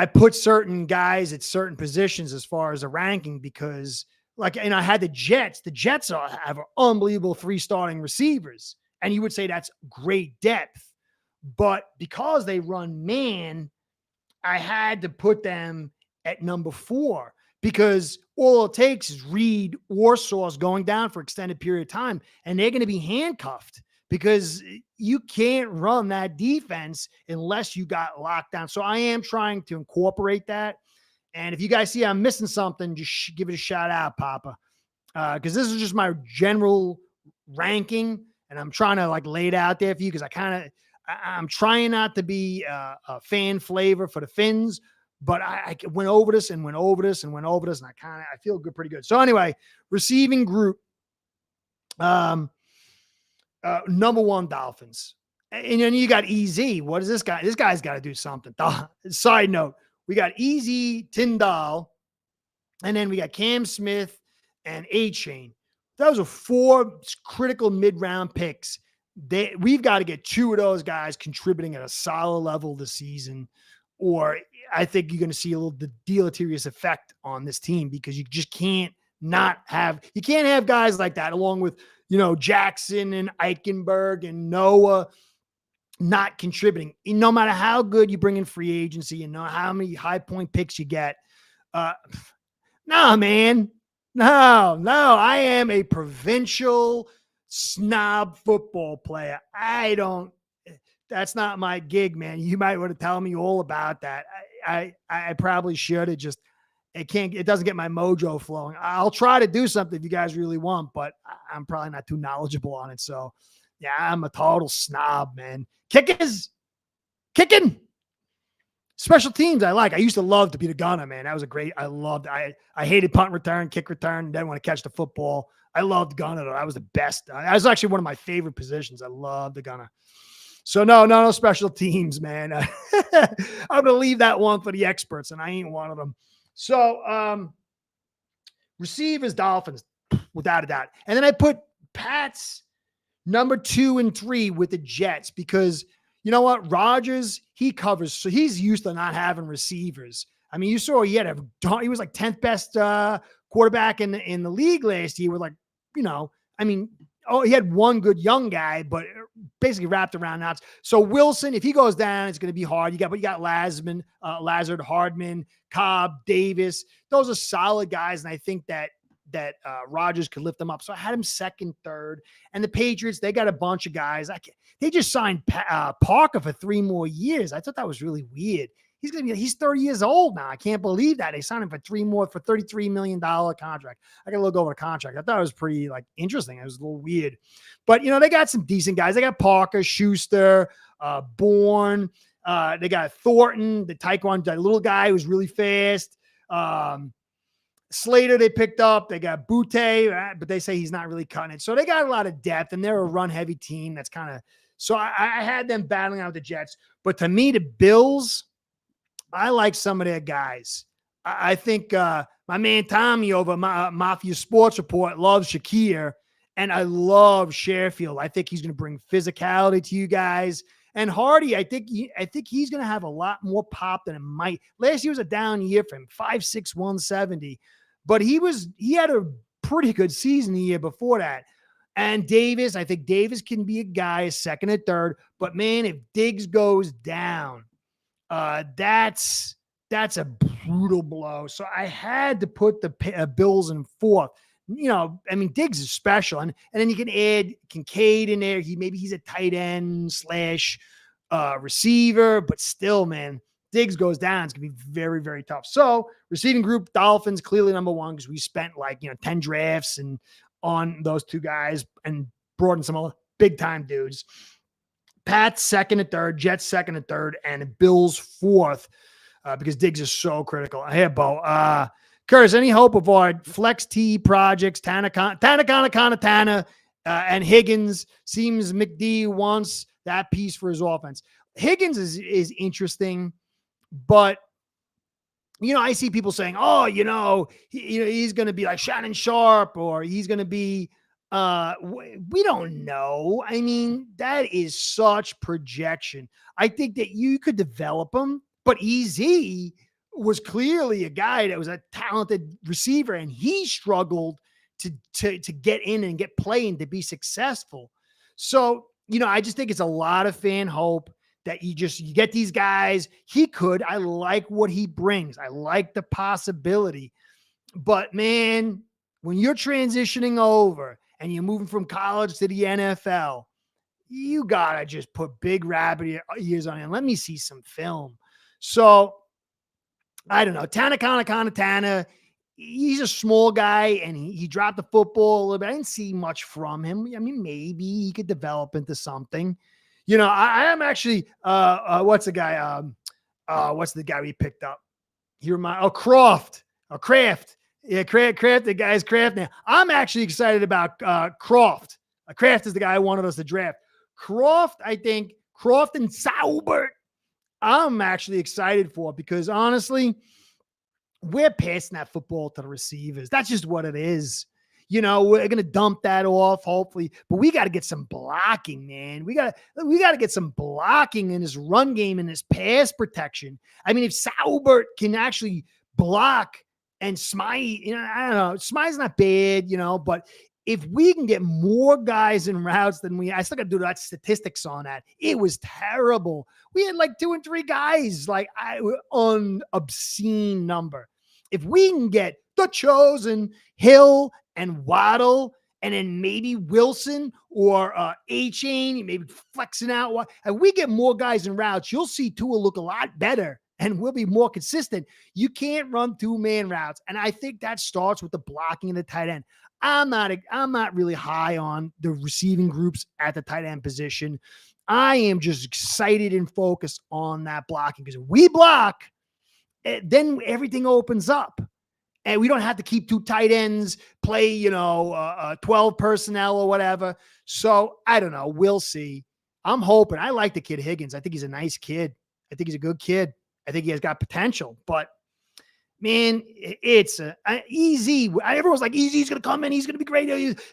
put certain guys at certain positions as far as a ranking, because I had the Jets. The Jets have unbelievable 3 starting receivers, and you would say that's great depth. But because they run man, I had to put them at number 4, because all it takes is Reed or Sauce going down for extended period of time, and they're going to be handcuffed, because you can't run that defense unless you got locked down. So I am trying to incorporate that. And if you guys see I'm missing something, just give it a shout out, Papa. Because this is just my general ranking, and I'm trying to lay it out there for you, because I'm trying not to be a fan flavor for the Finns, but I went over this and went over this and went over this, and I feel good, pretty good. So anyway, receiving group. Number 1, Dolphins. And then you got EZ. What is this guy? This guy's got to do something. Side note, we got EZ, Tyndall, and then we got Cam Smith and A-Chain. Those are 4 critical mid-round picks. We've got to get 2 of those guys contributing at a solid level this season, or I think you're going to see a little deleterious effect on this team, because you just can't have guys like that, along with Jackson and Eichenberg and Noah not contributing. No matter how good you bring in free agency and know how many high point picks you get. No, man. No. I am a provincial snob football player. That's not my gig, man. You might want to tell me all about that. I probably should have just it doesn't get my mojo flowing. I'll try to do something if you guys really want, but I'm probably not too knowledgeable on it. So yeah, I'm a total snob, man. Kicking. Special teams, I like. I used to love to be the gunner, man. That was a great. I hated punt return, kick return. Didn't want to catch the football. I loved gunner. Though. That was the best. That was actually one of my favorite positions. I loved the gunner. So no special teams, man. I'm gonna leave that one for the experts, and I ain't one of them. So receivers, Dolphins, without a doubt. And then I put Pats number 2 and 3 with the Jets because you know what? Rodgers, he covers. So he's used to not having receivers. I mean, you saw he was like 10th best quarterback in the league last year with like, he had one good young guy, but basically wrapped around outs. So Wilson, if he goes down, it's going to be hard. You got Lazard, Hardman, Cobb, Davis. Those are solid guys. And I think that Rodgers could lift them up. So I had him second, third. And the Patriots, they got a bunch of guys. They just signed Parker for 3 more years. I thought that was really weird. He's 30 years old now. I can't believe that. They signed him for 3 more for $33 million contract. I got to look over the contract. I thought it was pretty interesting. It was a little weird. But, they got some decent guys. They got Parker, Schuster, Bourne. They got Thornton, the Taekwondo, that little guy who's really fast. Slater they picked up. They got Butte, but they say he's not really cutting it. So they got a lot of depth, and they're a run-heavy team. That's kind of – so I had them battling out the Jets. But to me, the Bills – I like some of their guys. I think my man Tommy over Mafia Sports Report loves Shakir, and I love Sherfield. I think he's going to bring physicality to you guys. And Hardy, I think he's going to have a lot more pop than it might. Last year was a down year for him, 5'6", 170. But he had a pretty good season the year before that. And Davis, I think Davis can be a guy, second or third. But, man, if Diggs goes down, that's a brutal blow. So I had to put the Bills in 4th. Diggs is special. And then you can add Kincaid in there. He's a tight end / receiver, but still, man, Diggs goes down. It's going to be very, very tough. So receiving group, Dolphins, clearly number 1 because we spent 10 drafts and on those 2 guys and brought in some other big time dudes. Pats second and third, Jets second and third, and Bills 4th because Diggs is so critical. Hey, Bo. Curtis, any hope of our flex T projects, Tana, and Higgins? Seems McD wants that piece for his offense. Higgins is interesting, but I see people saying, he's going to be like Shannon Sharp, or he's going to be. We don't know. I mean, that is such projection. I think that you could develop him, but EZ was clearly a guy that was a talented receiver, and he struggled to get in and get playing to be successful. So, I just think it's a lot of fan hope that you get these guys. I like what he brings. I like the possibility, but man, when you're transitioning over and you're moving from college to the NFL, you got to just put big rabbit ears on it and let me see some film. So, I don't know. Tana, he's a small guy, and he dropped the football a little bit. I didn't see much from him. I mean, maybe he could develop into something. I am actually what's the guy? What's the guy we picked up? Kraft. Yeah, Kraft, the guy's Kraft now. I'm actually excited about Kraft. Kraft is the guy I wanted us to draft. Kraft and Saubert, I'm actually excited for, because honestly, we're passing that football to the receivers. That's just what it is. We're going to dump that off, hopefully, but we got to get some blocking, man. We got to get some blocking in this run game and this pass protection. I mean, if Saubert can actually block and Smite, I don't know. Smite's not bad, but if we can get more guys in routes than I still got to do that statistics on that. It was terrible. We had 2 and 3 guys, on obscene number. If we can get the chosen Hill and Waddle, and then maybe Wilson or A-Chain, maybe flexing out, and we get more guys in routes, you'll see Tua look a lot better and we'll be more consistent. You can't run 2-man routes. And I think that starts with the blocking of the tight end. I'm not really high on the receiving groups at the tight end position. I am just excited and focused on that blocking, because if we block, then everything opens up. And we don't have to keep 2 tight ends, play, 12 personnel or whatever. So I don't know. We'll see. I'm hoping. I like the kid Higgins. I think he's a nice kid. I think he's a good kid. I think he has got potential. But, man, it's easy. Everyone's like, Easy's going to come in. He's going to be great.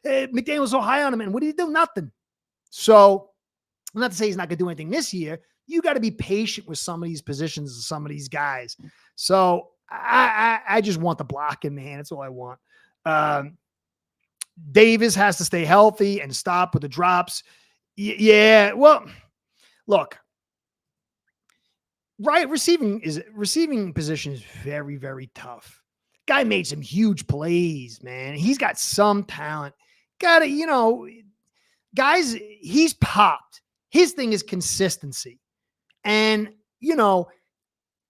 McDaniel's so high on him. And what did he do? Nothing. So I'm not to say he's not going to do anything this year. You got to be patient with some of these positions and some of these guys. So I just want the blocking, man. That's all I want. Davis has to stay healthy and stop with the drops. Yeah. Well, look, right. Receiving position is very, very tough. Guy made some huge plays, man. He's got some talent. Guys, he's popped. His thing is consistency. And,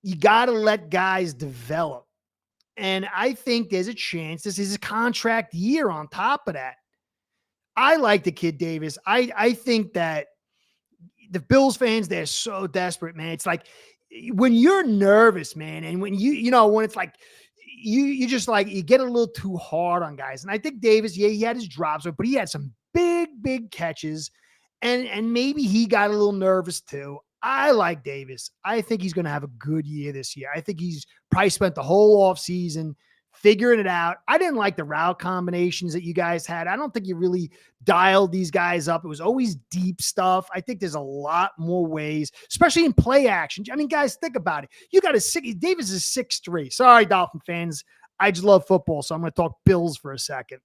you got to let guys develop. And I think there's a chance this is a contract year on top of that. I like the kid Davis. I think that the Bills fans, they're so desperate, man. It's like when you're nervous, man, and when when it's like you just like you get a little too hard on guys. And I think Davis, yeah, he had his drops, but he had some big catches, and maybe he got a little nervous too. I like Davis. I think he's going to have a good year this year. I think he's probably spent the whole offseason figuring it out. I didn't like the route combinations that you guys had. I don't think you really dialed these guys up. It was always deep stuff. I think there's a lot more ways, especially in play action. I mean, guys, think about it. You got Davis is 6'3". Sorry, Dolphin fans. I just love football, so I'm going to talk Bills for a second.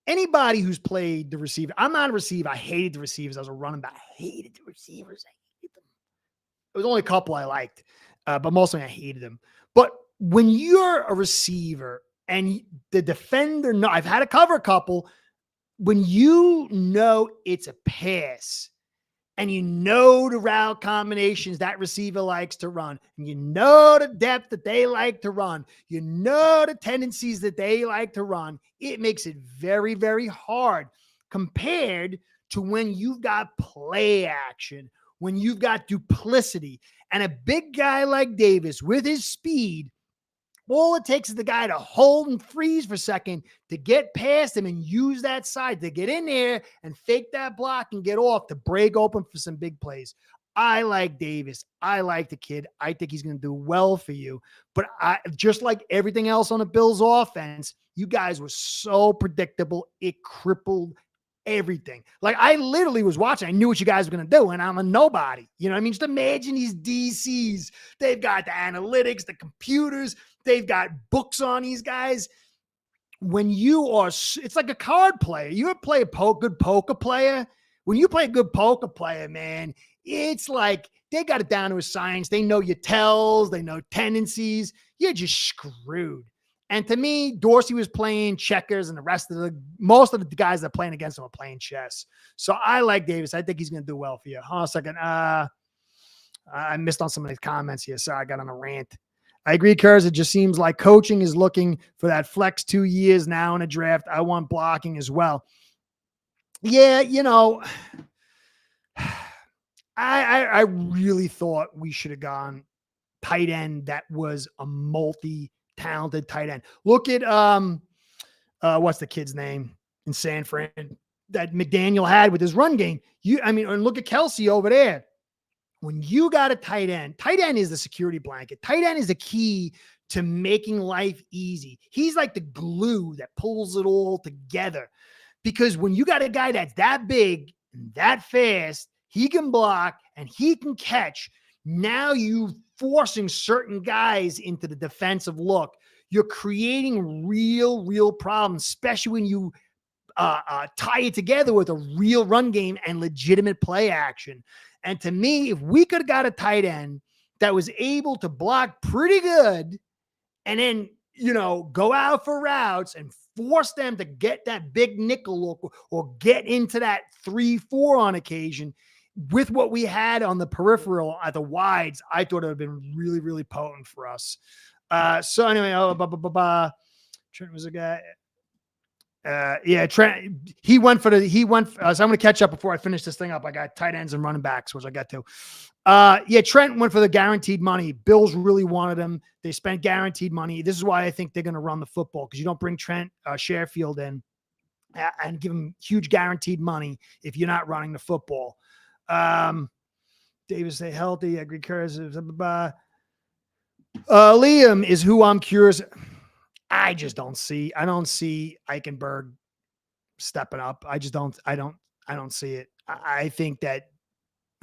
Anybody who's played the receiver, I'm not a receiver. I hated the receivers. I was a running back. I hated the receivers. I hated them. There was only a couple I liked, but mostly I hated them. But when you're a receiver and the defender, I've had to cover a couple. When you know it's a pass and the route combinations that receiver likes to run, and the depth that they like to run, the tendencies that they like to run, it makes it very, very hard compared to when you've got play action, when you've got duplicity. And a big guy like Davis with his speed, all it takes is the guy to hold and freeze for a second to get past him and use that side to get in there and fake that block and get off to break open for some big plays. I like Davis. I like the kid. I think he's going to do well for you. But just like everything else on the Bills offense, you guys were so predictable. It crippled everything. Like, I literally was watching. I knew what you guys were going to do, and I'm a nobody. You know what I mean? Just imagine these DCs. They've got the analytics, the computers. They've got books on these guys. When it's like a card player. You ever play a good poker player? When you play a good poker player, man, it's like they got it down to a science. They know your tells. They know tendencies. You're just screwed. And to me, Dorsey was playing checkers, and most of the guys that are playing against him are playing chess. So I like Davis. I think he's going to do well for you. Hold on a second. I missed on some of these comments here. Sorry, I got on a rant. I agree, Kurz. It just seems like coaching is looking for that flex 2 years now in a draft. I want blocking as well. Yeah, I really thought we should have gone tight end that was a multi-talented tight end. Look at what's the kid's name in San Fran that McDaniel had with his run game. And look at Kelsey over there. When you got a tight end is the security blanket. Tight end is the key to making life easy. He's like the glue that pulls it all together. Because when you got a guy that's that big and that fast, he can block and he can catch. Now you forcing certain guys into the defensive look. You're creating real problems, especially when you tie it together with a real run game and legitimate play action. And to me, if we could have got a tight end that was able to block pretty good and then, go out for routes and force them to get that big nickel look or get into that 3-4 on occasion, with what we had on the peripheral at the wides, I thought it would have been really, really potent for us. So anyway, Trent was a guy. Yeah, Trent. He went. So I'm going to catch up before I finish this thing up. I got tight ends and running backs, which I got to. Yeah, Trent went for the guaranteed money. Bills really wanted him. They spent guaranteed money. This is why I think they're going to run the football, because you don't bring Trent Sherfield in and give him huge guaranteed money if you're not running the football. Davis, stay healthy. I agree. Liam is who I'm curious. I don't see Eichenberg stepping up. I don't see it. I think that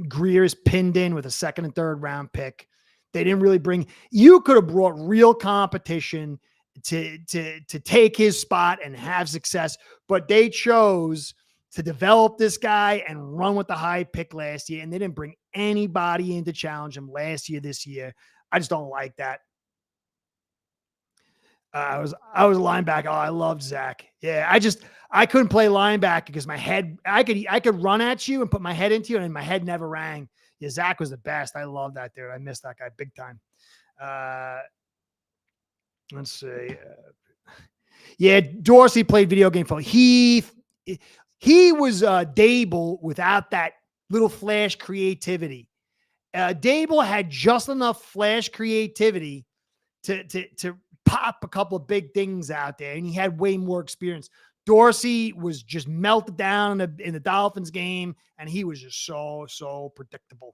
Greer is pinned in with a second and third round pick. They didn't really you could have brought real competition to take his spot and have success, but they chose to develop this guy and run with the high pick last year. And they didn't bring anybody in to challenge him last year, this year. I just don't like that. I was a linebacker. Oh, I loved Zach. Yeah. I couldn't play linebacker because my head, I could run at you and put my head into you and my head never rang. Yeah. Zach was the best. I love that dude. I missed that guy big time. Let's see. Yeah. Dorsey played video game football. He was Dable without that little flash creativity. Dable had just enough flash creativity to pop a couple of big things out there, and he had way more experience. Dorsey was just melted down in the Dolphins game, and he was just so predictable.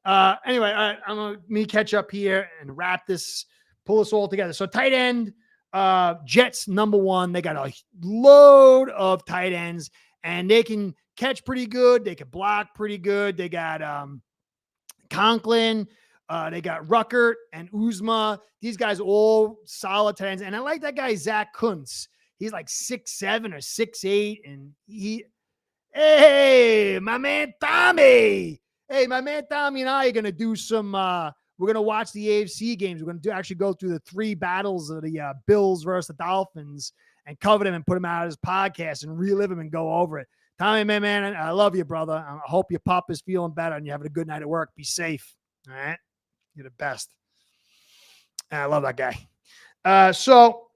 Anyway, I'm going to catch up here and wrap this, pull this all together. So tight end, Jets number one. They got a load of tight ends, and they can catch pretty good. They can block pretty good. They got Conklin. They got Ruckert and Uzma. These guys all solid tight ends. And I like that guy, Zach Kuntz. He's like 6'7" or 6'8". And hey, my man Tommy. Hey, my man Tommy and I are going to do some, we're going to watch the AFC games. We're going to actually go through the 3 battles of the Bills versus the Dolphins and cover them and put them out as podcasts and relive them and go over it. Tommy, man, I love you, brother. I hope your pop is feeling better and you're having a good night at work. Be safe. All right. You're the best. I love that guy. So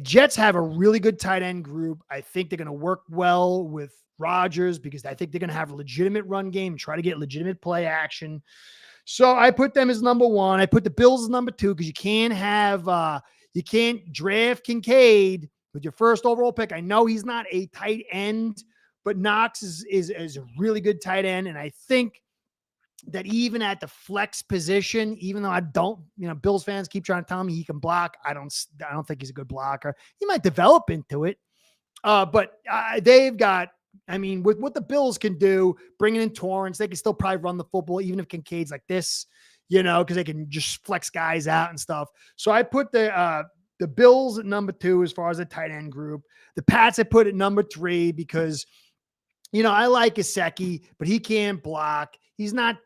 Jets have a really good tight end group. I think they're going to work well with Rodgers because I think they're going to have a legitimate run game and try to get legitimate play action. So I put them as number one. I put the Bills as number 2 because you can't draft Kincaid with your first overall pick. I know he's not a tight end, but Knox is a really good tight end. And I think that even at the flex position, even though I don't, Bills fans keep trying to tell me he can block. I don't think he's a good blocker. He might develop into it. But they've got, with what the Bills can do, bringing in Torrance, they can still probably run the football, even if Kincaid's like this, because they can just flex guys out and stuff. So I put the Bills at number 2 as far as the tight end group. The Pats I put at number 3 because, I like Gesicki, but he can't block. He's not,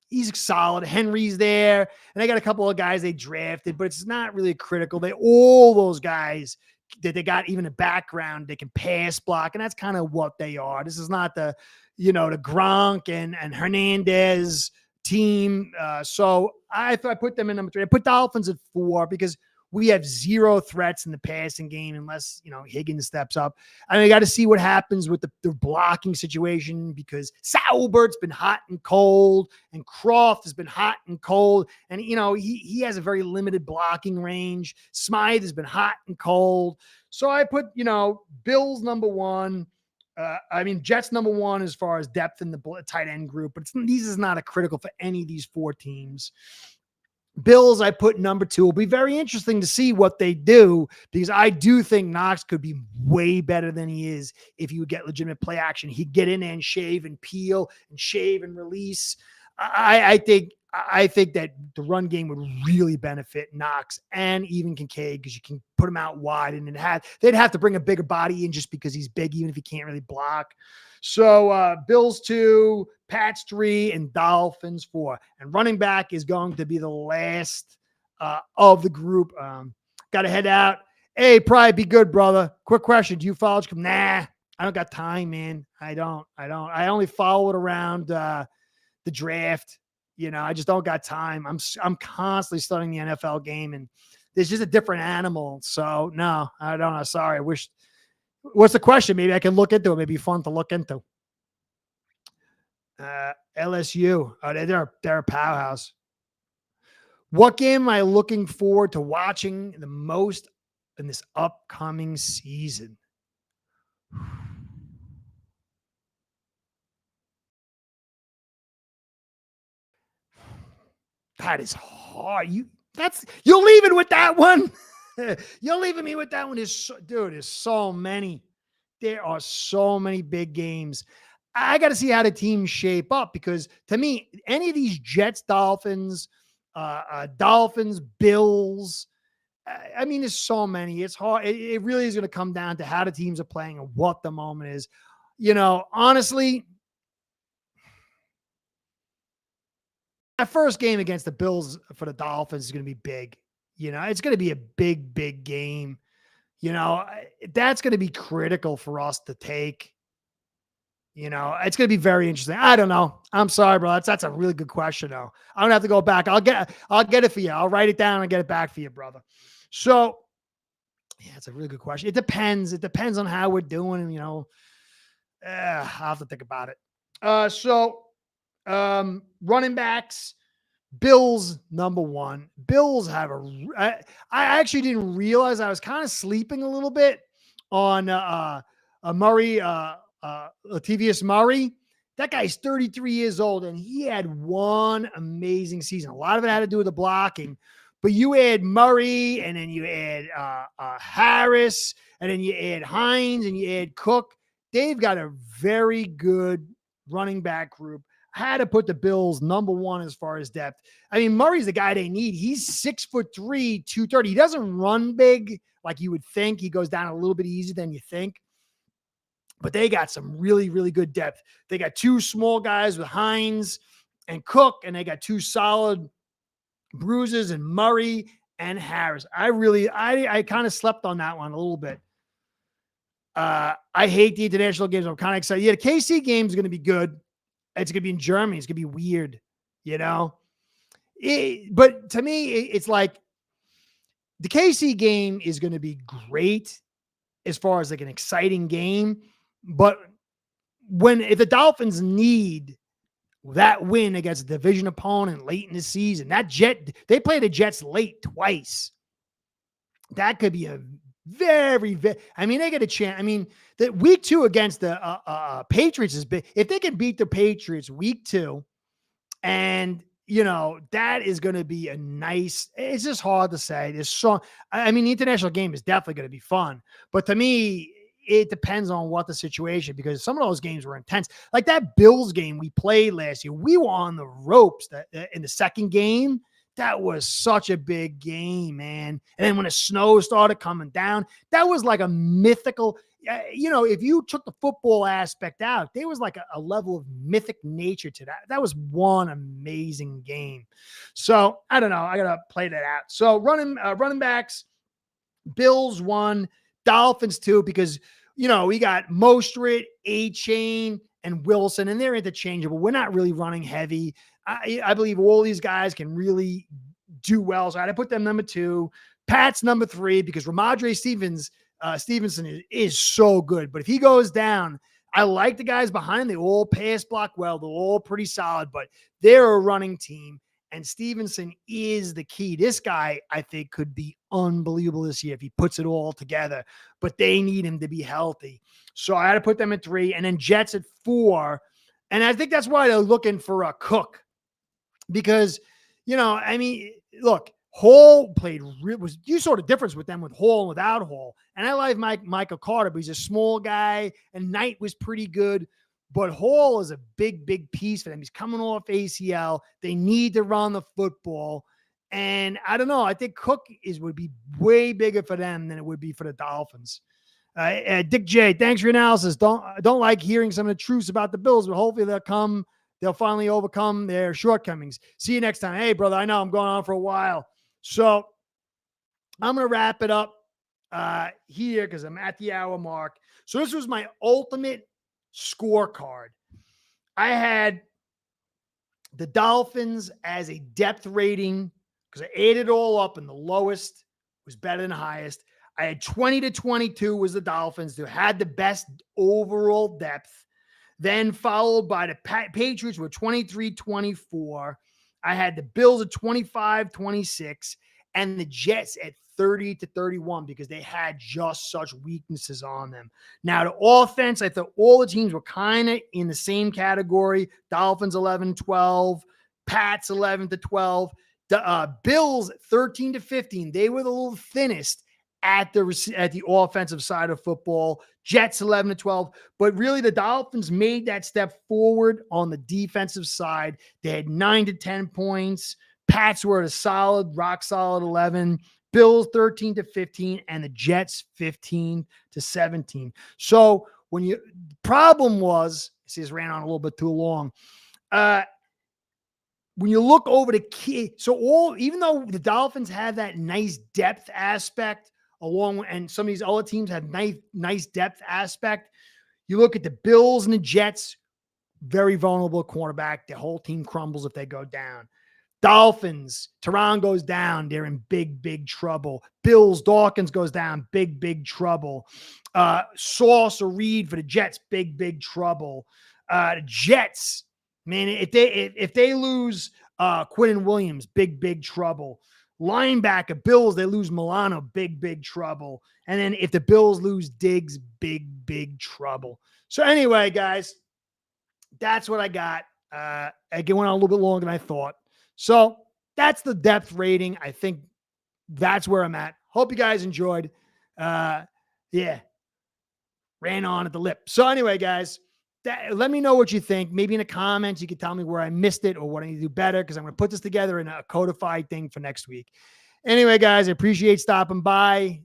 he's solid. Henry's there. And they got a couple of guys they drafted, but it's not really critical. All those guys that they got even a background, they can pass block. And that's kind of what they are. This is not the Gronk and Hernandez team. So I put them in number 3. I put Dolphins at 4 because we have 0 threats in the passing game unless, Higgins steps up. I got to see what happens with the blocking situation because Saubert's been hot and cold and Croft has been hot and cold. And, he has a very limited blocking range. Smythe has been hot and cold. So I put, Bills number 1. Jets number 1 as far as depth in the tight end group, but these is not a critical for any of these 4 teams. Bills, I put number 2. It'll be very interesting to see what they do because I do think Knox could be way better than he is if he would get legitimate play action. He'd get in there and shave and peel and shave and release. I think that the run game would really benefit Knox and even Kincaid because you can put him out wide and they'd have to bring a bigger body in just because he's big, even if he can't really block. So Bills 2, Pats 3, and Dolphins 4. And running back is going to be the last of the group. Got to head out. Hey, probably be good, brother. Quick question. Do you follow? Nah, I don't got time, man. I don't. I only follow it around the draft. I just don't got time. I'm constantly studying the NFL game, and there's just a different animal. So no, I don't know. Sorry. I wish. What's the question? Maybe I can look into it. Maybe fun to look into. LSU. Oh, they're a powerhouse. What game am I looking forward to watching the most in this upcoming season? That is hard. You're leaving with that one. You're leaving me with that one. Dude, there's so many. There are so many big games. I got to see how the teams shape up because to me, any of these Jets, Dolphins, Bills. I mean, there's so many. It's hard. It really is going to come down to how the teams are playing and what the moment is. Honestly, that first game against the Bills for the Dolphins is going to be big. It's going to be a big, big game. That's going to be critical for us to take. It's going to be very interesting. I don't know. I'm sorry, bro. That's a really good question, though. I don't have to go back. I'll get it for you. I'll write it down and get it back for you, brother. So, yeah, it's a really good question. It depends. It depends on how we're doing. I'll have to think about it. Running backs. Bills number one. Bills have I actually didn't realize I was kind of sleeping a little bit on Murray, Latavius Murray. That guy's 33 years old, and he had one amazing season. A lot of it had to do with the blocking, but you add Murray, and then you add Harris, and then you add Hines, and you add Cook. They've got a very good running back group. Had to put the Bills number one as far as depth. I mean, Murray's the guy they need. He's 6'3", 230. He doesn't run big like you would think. He goes down a little bit easier than you think. But they got some really, really good depth. They got two small guys with Hines and Cook, and they got two solid bruises in Murray and Harris. I kind of slept on that one a little bit. I hate the international games. I'm kind of excited. Yeah, the KC game is going to be good. It's going to be in Germany. It's going to be weird, but to me, it's like the KC game is going to be great as far as like an exciting game. But if the Dolphins need that win against a division opponent late in the season, they play the Jets late twice. That could be a very, very, they get a chance. The week 2 against the Patriots is big. If they can beat the Patriots week 2, and that is going to be it's just hard to say. The international game is definitely going to be fun, but to me, it depends on what the situation, because some of those games were intense. Like that Bills game we played last year, we were on the ropes in the second game. That was such a big game, man. And then when the snow started coming down, that was like a mythical, if you took the football aspect out, there was like a level of mythic nature to that. That was one amazing game. So I don't know. I got to play that out. So running backs, Bills 1, Dolphins 2, because, we got Mostert, A-Chain, and Wilson, and they're interchangeable. We're not really running heavy. I believe all these guys can really do well. So I had to put them number 2. Pat's number 3, because Ramondre Stevenson is so good. But if he goes down, I like the guys behind. They all pass block well. They're all pretty solid, but they're a running team. And Stevenson is the key. This guy, I think, could be unbelievable this year if he puts it all together. But they need him to be healthy. So I had to put them at 3. And then Jets at 4. And I think that's why they're looking for a Cook. Because, look, Hall you saw the difference with them with Hall and without Hall. And I like Michael Carter, but he's a small guy, and Knight was pretty good. But Hall is a big, big piece for them. He's coming off ACL. They need to run the football. And I don't know. I think Cook would be way bigger for them than it would be for the Dolphins. Dick J, thanks for your analysis. Don't like hearing some of the truths about the Bills, but hopefully they'll finally overcome their shortcomings. See you next time. Hey, brother, I know I'm going on for a while. So I'm going to wrap it up here because I'm at the hour mark. So this was my ultimate scorecard. I had the Dolphins as a depth rating because I ate it all up, and the lowest was better than the highest. I had 20-22 was the Dolphins who had the best overall depth. Then followed by the Patriots with 23-24. I had the Bills at 25-26 and the Jets at 30-31 because they had just such weaknesses on them. Now, the offense, I thought all the teams were kind of in the same category. Dolphins 11-12, Pats 11-12, the Bills 13-15. They were the little thinnest at the offensive side of football. Jets 11-12, but really the Dolphins made that step forward on the defensive side. They had 9-10 points. Pats were at a solid, rock solid 11. Bills 13-15, and the Jets 15-17. So when you problem was, see, this ran on a little bit too long. When you look over the key, so even though the Dolphins have that nice depth aspect, and some of these other teams have nice depth aspect, you look at the Bills and the Jets, very vulnerable cornerback. The whole team crumbles if they go down. Dolphins, Tehran goes down, they're in big trouble. Bills, Dawkins goes down, big trouble. Sauce or Reed for the Jets, big trouble. The Jets, man, if they lose Quinn Williams, big trouble. Linebacker, Bills, they lose Milano, big trouble. And then if the Bills lose Diggs, big trouble. So anyway, guys, that's what I got. I went on a little bit longer than I thought. So that's the depth rating. I think that's where I'm at. Hope you guys enjoyed. Ran on at the lip. So anyway, guys, let me know what you think. Maybe in the comments, you can tell me where I missed it or what I need to do better, because I'm going to put this together in a codified thing for next week. Anyway, guys, I appreciate stopping by.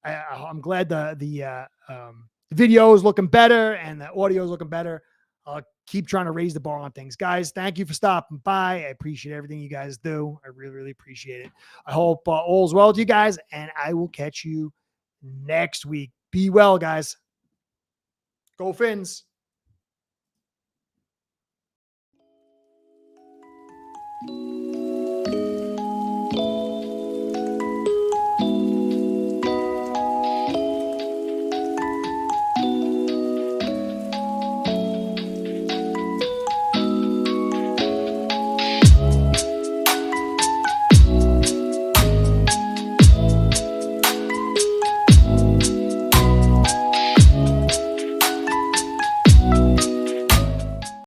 I'm glad the video is looking better and the audio is looking better. I'll keep trying to raise the bar on things. Guys, thank you for stopping by. I appreciate everything you guys do. I really appreciate it. I hope all's well with you guys, and I will catch you next week. Be well, guys. Go Fins.